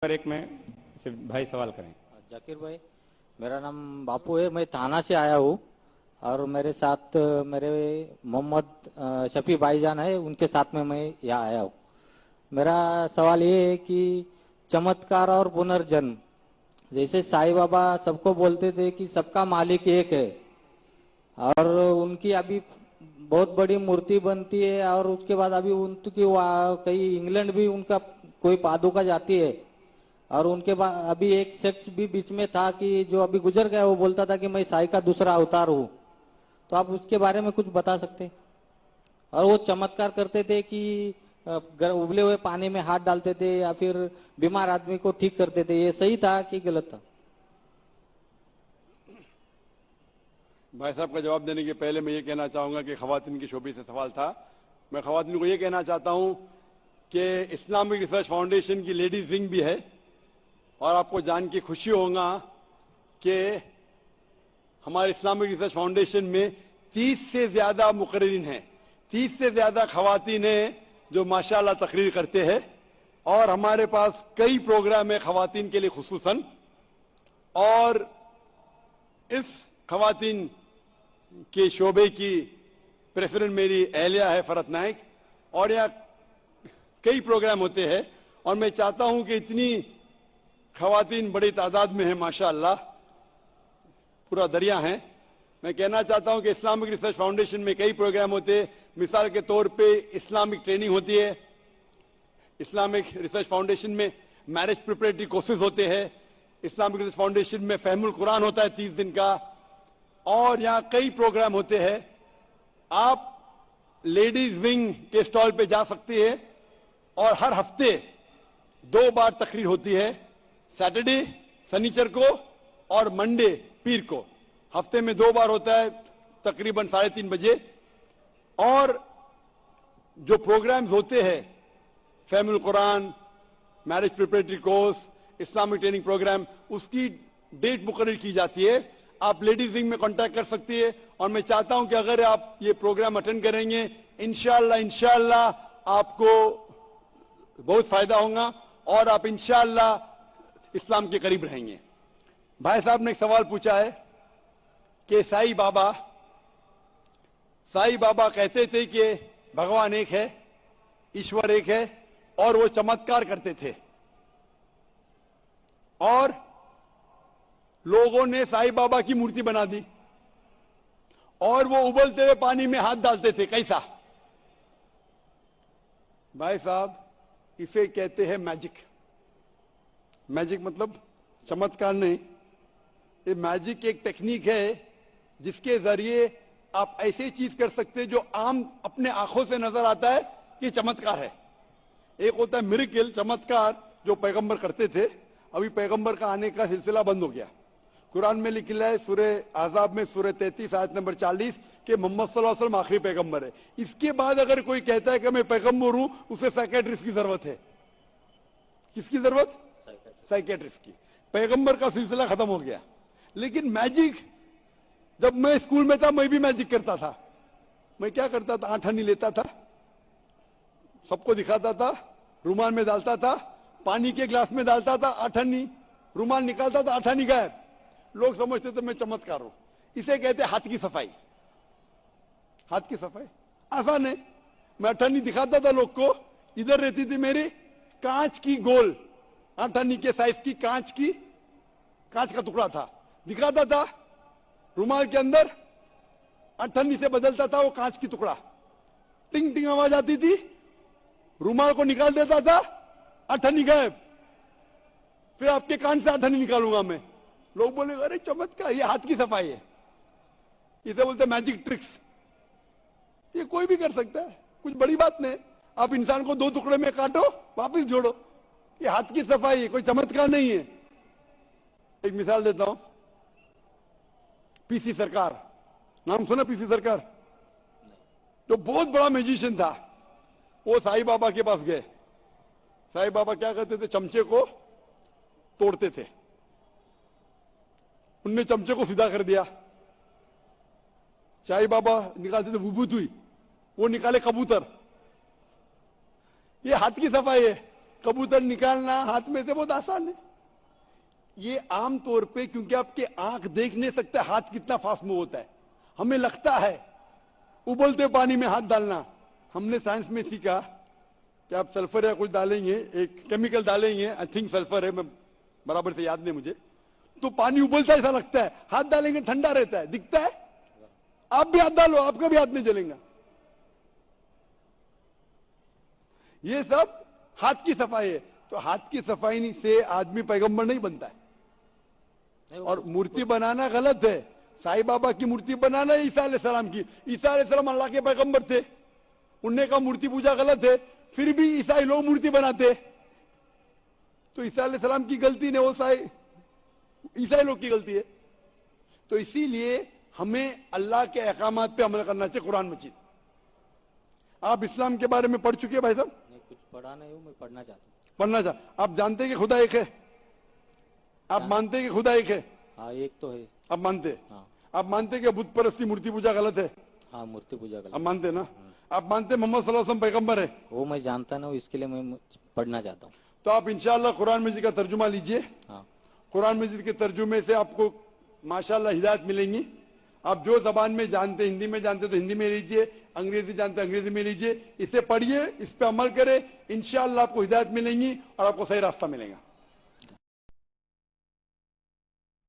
पर एक में सिर्फ भाई सवाल करें। जाकिर भाई, मेरा नाम बापू है, मैं थाना से आया हूँ और मेरे साथ मेरे मोहम्मद शफी भाईजान है, उनके साथ में मैं यहाँ आया हूँ। मेरा सवाल ये है कि चमत्कार और पुनर्जन्म, जैसे साईं बाबा सबको बोलते थे कि सबका मालिक एक है और उनकी अभी बहुत बड़ी मूर्ति बनती है और उसके बाद अभी उनकी कहीं इंग्लैंड भी उनका कोई पादुका जाती है और उनके बाद अभी एक शख्स भी बीच में था कि जो अभी गुजर गया, वो बोलता था कि मैं साईं का दूसरा अवतार हूँ। तो आप उसके बारे में कुछ बता सकते हैं? और वो चमत्कार करते थे कि उबले हुए पानी में हाथ डालते थे या फिर बीमार आदमी को ठीक करते थे, ये सही था कि गलत था? भाई साहब का जवाब देने के पहले मैं ये कहना चाहूंगा कि खवातीन की शोबे से सवाल था। मैं खवातीन को ये कहना चाहता हूं कि इस्लामिक रिसर्च फाउंडेशन की लेडीज विंग भी है और आपको जान के खुशी होगा कि हमारे इस्लामिक रिसर्च फाउंडेशन में 30 से ज्यादा मुकर्रिरीन हैं, 30 से ज्यादा खवातीन हैं जो माशाअल्लाह तकरीर करते हैं और हमारे पास कई प्रोग्राम है खवातीन के लिए खुसूसन। और इस खवातीन के शोबे की प्रेसिडेंट मेरी एहलिया है फरत नाइक और यहाँ कई प्रोग्राम होते हैं और मैं चाहता हूं कि इतनी खवातीन बड़ी तादाद में है, माशाअल्लाह पूरा दरिया है। मैं कहना चाहता हूं कि इस्लामिक रिसर्च फाउंडेशन में कई प्रोग्राम होते हैं। मिसाल के तौर पे इस्लामिक ट्रेनिंग होती है, इस्लामिक रिसर्च फाउंडेशन में मैरिज प्रिपरेटरी कोर्सेज होते हैं, इस्लामिक रिसर्च फाउंडेशन में फहमुल कुरान होता है 30 दिन का और यहां कई प्रोग्राम होते हैं। आप लेडीज विंग के स्टॉल पे जा सकते हैं और हर हफ्ते 2 बार तकरीर होती है, सैटरडे शनिचर को और मंडे पीर को। हफ्ते में 2 बार होता है तकरीबन 3:30 बजे। और जो प्रोग्राम्स होते हैं फहमुल कुरान, marriage preparatory course, Islamic training program, उसकी डेट मुकर्रर की जाती है। आप लेडीज विंग में कांटेक्ट कर सकती है और मैं चाहता हूं कि अगर आप ये प्रोग्राम अटेंड करेंगे इंशाअल्लाह आपको बहुत फायदा होगा और आप इंशाअल्लाह इस्लाम के करीब रहेंगे। भाई साहब ने एक सवाल पूछा है कि साईं बाबा कहते थे कि भगवान एक है, ईश्वर एक है और वो चमत्कार करते थे और लोगों ने साईं बाबा की मूर्ति बना दी और वो उबलते हुए पानी में हाथ डालते थे। कैसा? भाई साहब, इसे कहते हैं मैजिक। मैजिक मतलब चमत्कार नहीं, ये मैजिक एक टेक्निक है जिसके जरिए आप ऐसी चीज कर सकते हैं जो आम अपने आंखों से नजर आता है कि चमत्कार है। एक होता है मिरेकल, चमत्कार जो पैगंबर करते थे, अभी पैगंबर का आने का सिलसिला बंद हो गया। कुरान में लिखा है सूरह आज़ाब में सूरह 33 आयत नंबर 40 कि मोहम्मद सल्लल्लाहु अलैहि वसल्लम आखिरी पैगंबर है। इसके बाद अगर कोई कहता है कि मैं पैगंबर हूं, उसे साइकियाट्रिस्ट की जरूरत है। किसकी जरूरत? साइकियाट्रिस्ट की। पैगंबर का सिलसिला खत्म हो गया। लेकिन मैजिक, जब मैं स्कूल में था मैं भी मैजिक करता था। मैं क्या करता था? आठानी लेता था, सबको दिखाता था, रुमाल में डालता था, पानी के ग्लास में डालता था, आठानी, रुमाल निकालता था, आठानी गायब। लोग समझते थे मैं चमत्कार हूं। इसे कहते हैं हाथ की सफाई। हाथ की सफाई आसान है। मैं आठानी दिखाता था लोग को, इधर रहती थी मेरी कांच की गोल, आठानी के साइज की कांच का टुकड़ा था, दिखाता था, रुमाल के अंदर आठानी से बदलता था वो कांच की टुकड़ा, टिंग टिंग आवाज आती थी, रुमाल को निकाल देता था, आठानी गायब। फिर आपके कान से आठानी निकालूंगा मैं। लोग बोले अरे चमत्कार, ये हाथ की सफाई है, इसे बोलते मैजिक ट्रिक्स। ये कोई भी कर सकता है, कुछ बड़ी बात नहीं। आप इंसान को 2 टुकड़े में काटो, वापस जोड़ो, ये हाथ की सफाई है, कोई चमत्कार नहीं है। एक मिसाल देता हूं, पीसी सरकार, नाम सुना? पीसी सरकार जो बहुत बड़ा म्यूजिशियन था, वो साईं बाबा के पास गए। साईं बाबा क्या करते थे? चमचे को तोड़ते थे। उनने चमचे को सीधा कर दिया। साईं बाबा निकालते थे बुबुतुई, वो निकाले कबूतर। ये हाथ की सफाई है। कबूतर निकालना हाथ में से बहुत आसान है। ये आम तौर पे क्योंकि आपके आंख देख नहीं सकते हाथ कितना फास्ट मूव होता है, हमें लगता है उबलते पानी में हाथ डालना। हमने साइंस में सीखा कि आप सल्फर या कुछ डालेंगे, एक केमिकल डालेंगे, आई थिंक सल्फर है, मैं बराबर से याद नहीं मुझे, तो पानी उबलता ऐसा लगता है, हाथ डालेंगे ठंडा रहता है, दिखता है। आप भी हाथ डालो, आपका भी हाथ नहीं जलेगा। ये सब हाथ की सफाई है। तो हाथ की सफाई से आदमी पैगंबर नहीं बनता है। और मूर्ति बनाना गलत है। साईं बाबा की मूर्ति बनाना ईसा अलैहिस्सलाम की, ईसा अलैहिस्सलाम अल्लाह के पैगंबर थे, उनने कहा मूर्ति पूजा गलत है, फिर भी ईसाई लोग मूर्ति बनाते। तो ईसा अलैहिस्सलाम की गलती नहीं, वो ईसाई लोग की गलती है। तो इसीलिए हमें अल्लाह के अहकामात पे अमल करना चाहिए। कुरान मजीद, आप इस्लाम के बारे में पढ़ चुके हैं भाई साहब? नहीं, कुछ पढ़ा नहीं हूँ, मैं पढ़ना चाहता हूँ। पढ़ना चाह, आप जानते हैं कि खुदा एक है? आप मानते हैं कि खुदा एक है? हाँ, एक तो है। आप मानते हैं? हाँ। आप मानते हैं कि बुत परस्ती मूर्ति पूजा गलत है? हाँ, मूर्ति पूजा आप गलत। मानते हैं ना? आप मानते हैं मोहम्मद सल्लल्लाहु अलैहि वसल्लम पैगंबर है? वो मैं जानता ना हूँ, इसके लिए मैं पढ़ना चाहता हूँ। तो आप इंशाअल्लाह कुरान मजीद का तर्जुमा लीजिए। हाँ। कुरान मजीद के तर्जुमे से आपको माशाअल्लाह हिदायत मिलेंगी। आप जो जबान में जानते, हिंदी में जानते तो हिंदी में लीजिए, अंग्रेजी जानते अंग्रेजी में लीजिए, इसे पढ़िए, इस पे अमल करें, इंशाअल्लाह आपको हिदायत मिलेंगी और आपको सही रास्ता मिलेगा।